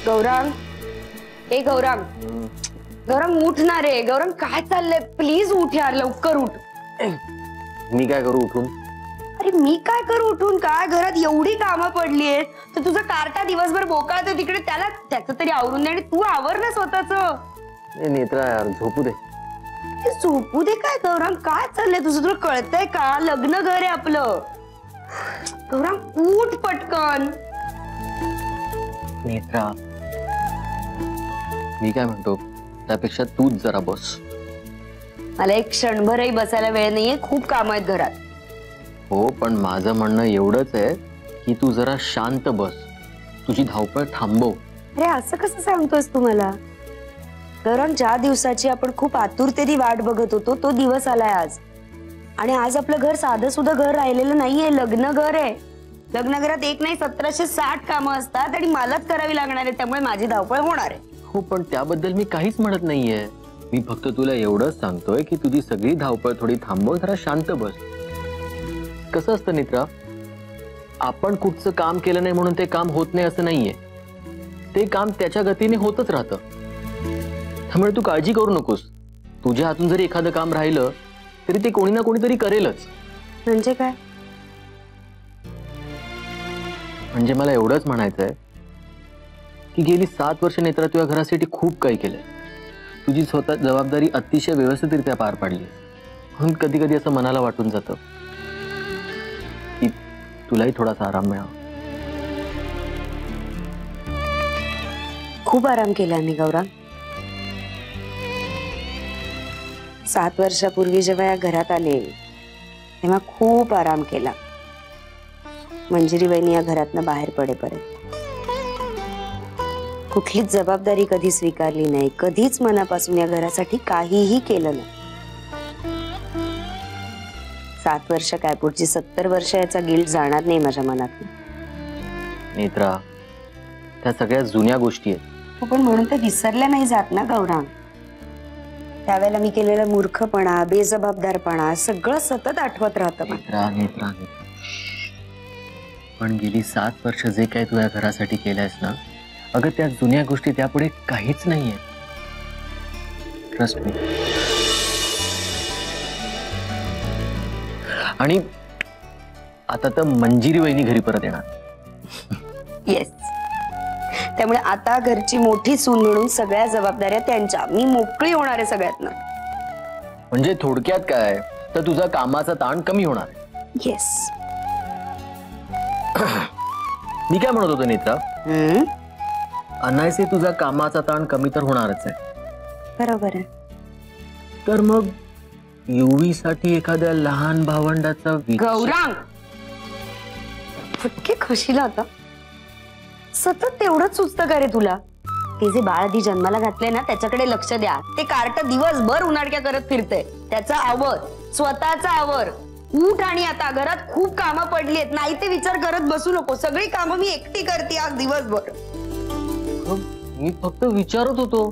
गौरांग, ए गौरांग, गौरांग उठ ना रे. गौरांग काय चाललंय? प्लीज उठ यार, लवकर उठ. मी काय करू उठून? अरे मी काय करू उठून? काय घरात एवढी कामं पडली आहेत, तर तुझा कार्टा दिवसभर बोकाळतो तिकडे, त्याला त्याचं तरी आवरून दे आणि तू आवर ना स्वतःच. नेत्रा यार झोपू दे. झोपू दे काय गौरांग? काय चाललंय तुझं? तुला कळतंय का? लग्न घर आहे आपलं. गौरांग उठ पटकन. नेत्रा मी काय म्हणतो, त्यापेक्षा तूच जरा बस. मला एक क्षणभरही बसायला वेळ नाहीये, खूप काम आहेत घरात. हो, पण माझं म्हणणं एवढंच आहे की तू जरा शांत बस, तुझी धावपळ थांबव. अरे असं कसं सांगतोस तू मला? गौरांग, ज्या दिवसाची आपण खूप आतुरतेने वाट बघत होतो तो दिवस आलाय आज. आणि आज आपलं घर साधं सुद्धा घर राहिलेलं नाहीये, लग्न घर आहे. लग्न घरात एक नाही 1760 कामं असतात आणि मलाच करावी लागणार आहे, त्यामुळे माझी धावपळ होणार आहे. हो, पण त्याबद्दल मी काहीच म्हणत नाहीये. मी फक्त तुला एवढंच सांगतोय की तुझी सगळी धावपळ थोडी थांबव, जरा शांत बस. कसं असतं नेत्रा, आपण कुठचं काम केलं नाही म्हणून ते काम होत नाही असं नाहीये. ते काम त्याच्या गतीने होतच राहतं. त्यामुळे तू काळजी करू नकोस. तुझ्या हातून जरी एखादं काम राहिलं तरी ते कोणी ना कोणीतरी करेलच. म्हणजे काय? म्हणजे मला एवढंच म्हणायचंय की गेली 7 वर्ष नेत्रा तुझ्या घरासाठी खूप काही केलंय. तुझी स्वतः जबाबदारी अतिशय व्यवस्थितरित्या पार पाडली. म्हणून कधी कधी असं मनाला वाटून जातं की तुलाही थोडासा आराम मिळावा. खूप आराम केला मी गौरांग. 7 वर्षापूर्वी जेव्हा या घरात आले तेव्हा खूप आराम केला. मंजिरी वहिनी या घरातनं बाहेर पडेपर्यंत कुठलीच जबाबदारी कधी स्वीकारली नाही, कधीच मनापासून या घरासाठी काहीही केलं नाही. 7 वर्ष काय, पुढची 70 वर्ष याचा गिल्ट जाणार नाही माझ्या मनात. नेत्रा, त्या सगळ्या जुन्या गोष्टी आहेत. पण म्हणून ते विसरल्या नाही जात ना गौरांग. त्यावेळेला मी केलेला मूर्खपणा, बेजबाबदारपणा सगळं सतत आठवत राहतं. नेत्रा नेत्रा नेत्रा, पण गेली 7 वर्ष जे काही तू या घरासाठी केलंयस ना, अगं त्या जुन्या गोष्टी त्यापुढे काहीच नाहीये. Trust me. आणि आता तर मंजिरी वहिनी घरी परत येणार. येस, त्यामुळे आता घरची मोठी सून म्हणून सगळ्या जबाबदाऱ्या त्यांच्या. मी मोकळी होणार आहे सगळ्यातनं. म्हणजे थोडक्यात काय, तर तुझा कामाचा ताण कमी होणार. येस. मी काय म्हणत होतो नेत्रा, अनायसे तुझा कामाचा ताण कमी तर होणारच आहे. बरोबर आहे. तर मग युवी साठी एखाद्या लहान भावंडाचा गौरांग, फटके खशीला आता सतत तेवढंच सुचतं का रे तुला? ते जे बाळ आधी जन्माला घातले ना त्याच्याकडे लक्ष द्या. ते कार्ट दिवसभर उन्हाळक्या करत फिरते. त्याचा आवर, स्वतःचा आवर. उठ. आणि आता घरात खूप कामं पडली आहेत, नाही ते विचार करत बसू नको. सगळी कामं मी एकटी करते आज दिवसभर. मी फक्त विचारत होतो